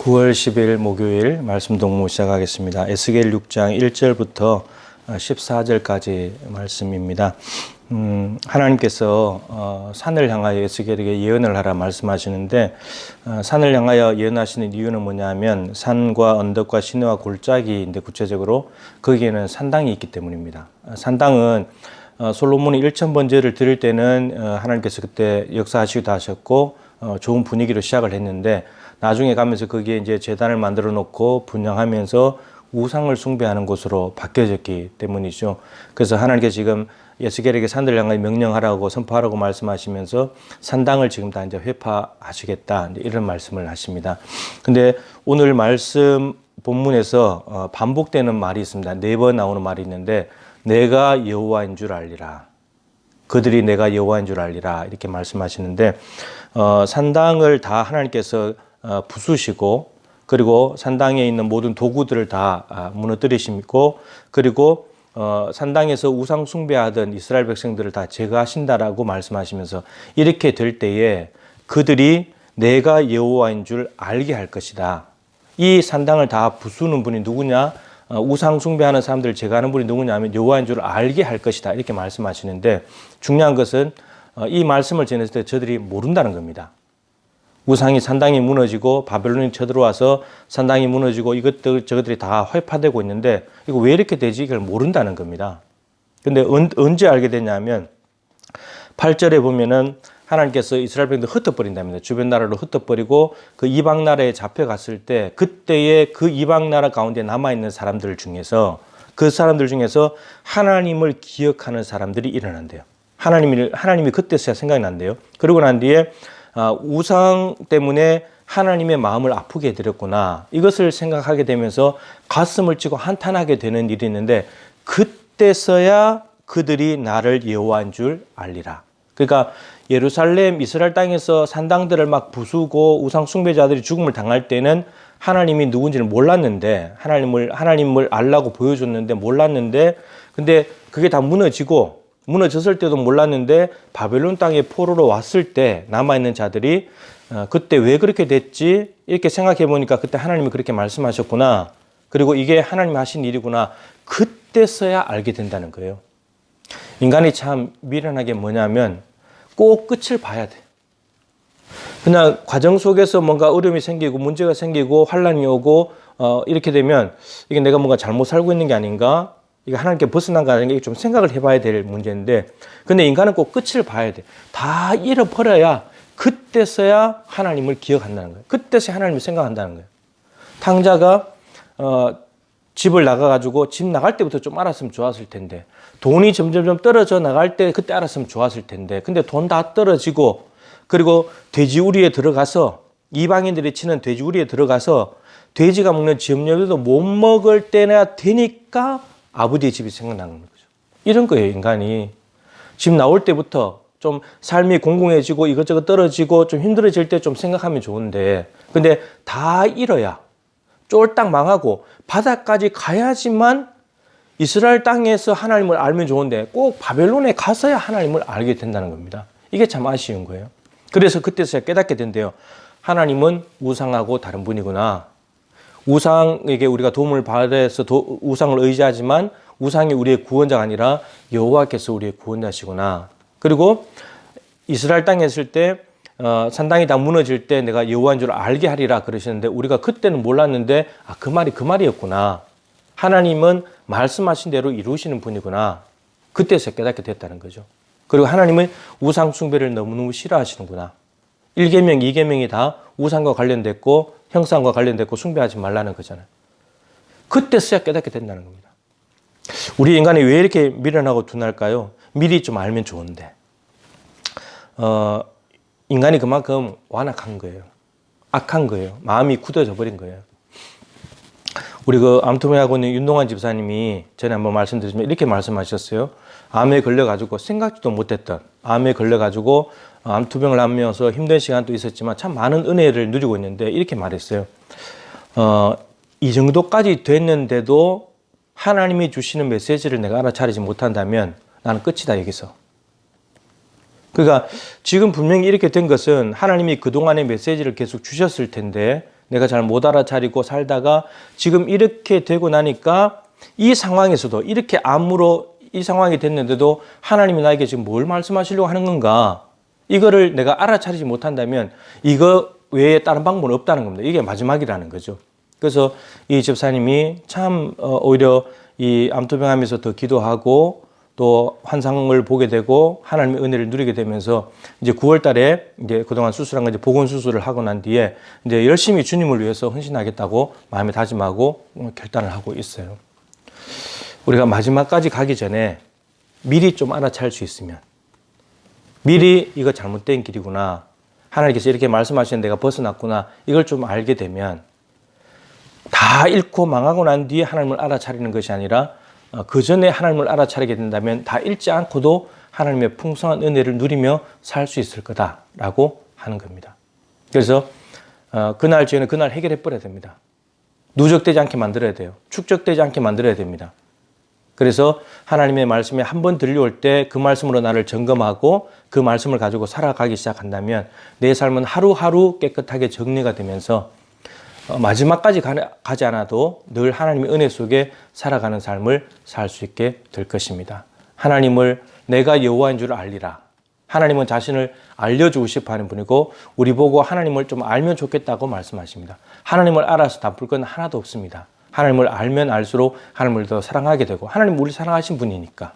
9월 10일 목요일 말씀 동무 시작하겠습니다. 에스겔 6장 1절부터 14절까지 말씀입니다. 하나님께서 산을 향하여 에스겔에게 예언을 하라 말씀하시는데, 산을 향하여 예언하시는 이유는 뭐냐면 산과 언덕과 시내와 골짜기인데, 구체적으로 거기에는 산당이 있기 때문입니다. 산당은 솔로몬이 1000번제를 드릴 때는 하나님께서 그때 역사하시기도 하셨고 좋은 분위기로 시작을 했는데, 나중에 가면서 거기에 이제 제단을 만들어 놓고 분양하면서 우상을 숭배하는 곳으로 바뀌어졌기 때문이죠. 그래서 하나님께서 지금 에스겔에게 산들을 향하여 명령하라고 선포하라고 말씀하시면서 산당을 지금 다 이제 회파하시겠다, 이런 말씀을 하십니다. 근데 오늘 말씀 본문에서 반복되는 말이 있습니다. 4번 나오는 말이 있는데, 내가 여호와인 줄 알리라. 그들이 내가 여호와인 줄 알리라. 이렇게 말씀하시는데, 산당을 다 하나님께서 부수시고, 그리고 산당에 있는 모든 도구들을 다 무너뜨리시고, 그리고 산당에서 우상 숭배하던 이스라엘 백성들을 다 제거하신다라고 말씀하시면서, 이렇게 될 때에 그들이 내가 여호와인 줄 알게 할 것이다. 이 산당을 다 부수는 분이 누구냐? 우상 숭배하는 사람들을 제거하는 분이 누구냐 하면 여호와인 줄 알게 할 것이다, 이렇게 말씀하시는데, 중요한 것은 이 말씀을 전했을 때 저들이 모른다는 겁니다. 우상이 산당이 무너지고 바벨론이 쳐들어와서 산당이 무너지고 이것들 저것들이 다 회파되고 있는데, 이거 왜 이렇게 되지? 이걸 모른다는 겁니다. 근데 언제 알게 되냐면 8절에 보면은 하나님께서 이스라엘 백성들 흩어버린답니다. 주변 나라로 흩어버리고 그 이방 나라에 잡혀갔을 때, 그때의 그 이방 나라 가운데 남아있는 사람들 중에서, 그 사람들 중에서 하나님을 기억하는 사람들이 일어난대요. 하나님이 그때서야 생각이 난대요. 그러고 난 뒤에 우상 때문에 하나님의 마음을 아프게 해드렸구나, 이것을 생각하게 되면서 가슴을 찌고 한탄하게 되는 일이 있는데, 그때서야 그들이 나를 여호와인 줄 알리라. 그러니까 예루살렘 이스라엘 땅에서 산당들을 막 부수고 우상 숭배자들이 죽음을 당할 때는 하나님이 누군지를 몰랐는데, 하나님을 알라고 보여줬는데 몰랐는데, 근데 그게 다 무너졌을 때도 몰랐는데, 바벨론 땅에 포로로 왔을 때 남아있는 자들이 그때 왜 그렇게 됐지? 이렇게 생각해 보니까 그때 하나님이 그렇게 말씀하셨구나, 그리고 이게 하나님이 하신 일이구나, 그때서야 알게 된다는 거예요. 인간이 참 미련한 게 뭐냐면 꼭 끝을 봐야 돼. 그냥 과정 속에서 뭔가 어려움이 생기고 문제가 생기고 환란이 오고 이렇게 되면 이게 내가 뭔가 잘못 살고 있는 게 아닌가, 이게 하나님께 벗어난 거 아닌가, 좀 생각을 해봐야 될 문제인데, 근데 인간은 꼭 끝을 봐야 돼. 다 잃어버려야 그때서야 하나님을 기억한다는 거예요. 그때서야 하나님을 생각한다는 거예요. 탕자가 집을 나가가지고 집 나갈 때부터 좀 알았으면 좋았을 텐데, 돈이 점점 떨어져 나갈 때 그때 알았으면 좋았을 텐데, 근데 돈 다 떨어지고, 그리고 돼지우리에 들어가서, 이방인들이 치는 돼지우리에 들어가서 돼지가 먹는 지업료도 못 먹을 때나 되니까 아버지의 집이 생각나는 거죠. 이런 거예요. 인간이 집 나올 때부터 좀 삶이 공공해지고 이것저것 떨어지고 좀 힘들어질 때 좀 생각하면 좋은데, 근데 다 잃어야 쫄딱 망하고 바다까지 가야지만 이스라엘 땅에서 하나님을 알면 좋은데, 꼭 바벨론에 가서야 하나님을 알게 된다는 겁니다. 이게 참 아쉬운 거예요. 그래서 그때서야 깨닫게 된대요. 하나님은 우상하고 다른 분이구나. 우상에게 우리가 도움을 받아서 우상을 의지하지만 우상이 우리의 구원자가 아니라 여호와께서 우리의 구원자시구나. 그리고 이스라엘 땅에 있을 때 산당이 다 무너질 때 내가 여호와인 줄 알게 하리라 그러시는데, 우리가 그때는 몰랐는데 그 말이 그 말이었구나. 하나님은 말씀하신 대로 이루시는 분이구나. 그때서 깨닫게 됐다는 거죠. 그리고 하나님은 우상 숭배를 너무너무 싫어하시는구나. 1계명, 2계명이 다 우상과 관련됐고 형상과 관련됐고 숭배하지 말라는 거잖아요. 그때서야 깨닫게 된다는 겁니다. 우리 인간이 왜 이렇게 미련하고 둔할까요? 미리 좀 알면 좋은데. 인간이 그만큼 완악한 거예요. 악한 거예요. 마음이 굳어져 버린 거예요. 우리 암투병하고 있는 윤동환 집사님이 전에 한번 말씀드렸지만 이렇게 말씀하셨어요. 암에 걸려가지고 생각지도 못했던 암에 걸려가지고 암투병을 하면서 힘든 시간도 있었지만 참 많은 은혜를 누리고 있는데, 이렇게 말했어요. 이 정도까지 됐는데도 하나님이 주시는 메시지를 내가 알아차리지 못한다면 나는 끝이다, 여기서. 그러니까 지금 분명히 이렇게 된 것은 하나님이 그동안의 메시지를 계속 주셨을 텐데 내가 잘 못 알아차리고 살다가 지금 이렇게 되고 나니까 이 상황에서도 이렇게 이 상황이 됐는데도 하나님이 나에게 지금 뭘 말씀하시려고 하는 건가? 이거를 내가 알아차리지 못한다면 이거 외에 다른 방법은 없다는 겁니다. 이게 마지막이라는 거죠. 그래서 이 집사님이 참 오히려 이 암투병하면서 더 기도하고 또 환상을 보게 되고 하나님의 은혜를 누리게 되면서 이제 9월 달에 이제 그동안 수술한 거 이제 보건 수술을 하고 난 뒤에 이제 열심히 주님을 위해서 헌신하겠다고 마음에 다짐하고 결단을 하고 있어요. 우리가 마지막까지 가기 전에 미리 좀 알아차릴 수 있으면 미리 이거 잘못된 길이구나. 하나님께서 이렇게 말씀하시는 내가 벗어났구나. 이걸 좀 알게 되면 다 잃고 망하고 난 뒤에 하나님을 알아차리는 것이 아니라 그 전에 하나님을 알아차리게 된다면 다 잃지 않고도 하나님의 풍성한 은혜를 누리며 살 수 있을 거다라고 하는 겁니다. 그래서 그날 죄는 그날 해결해 버려야 됩니다. 누적되지 않게 만들어야 돼요. 축적되지 않게 만들어야 됩니다. 그래서 하나님의 말씀이 한 번 들려올 때 그 말씀으로 나를 점검하고 그 말씀을 가지고 살아가기 시작한다면 내 삶은 하루하루 깨끗하게 정리가 되면서 마지막까지 가지 않아도 늘 하나님의 은혜 속에 살아가는 삶을 살 수 있게 될 것입니다. 하나님을 내가 여호와인 줄 알리라. 하나님은 자신을 알려주고 싶어 하는 분이고 우리 보고 하나님을 좀 알면 좋겠다고 말씀하십니다. 하나님을 알아서 나쁠 건 하나도 없습니다. 하나님을 알면 알수록 하나님을 더 사랑하게 되고 하나님 우리 사랑하신 분이니까.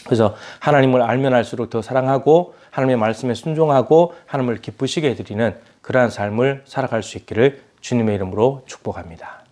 그래서 하나님을 알면 알수록 더 사랑하고 하나님의 말씀에 순종하고 하나님을 기쁘시게 해드리는 그러한 삶을 살아갈 수 있기를 주님의 이름으로 축복합니다.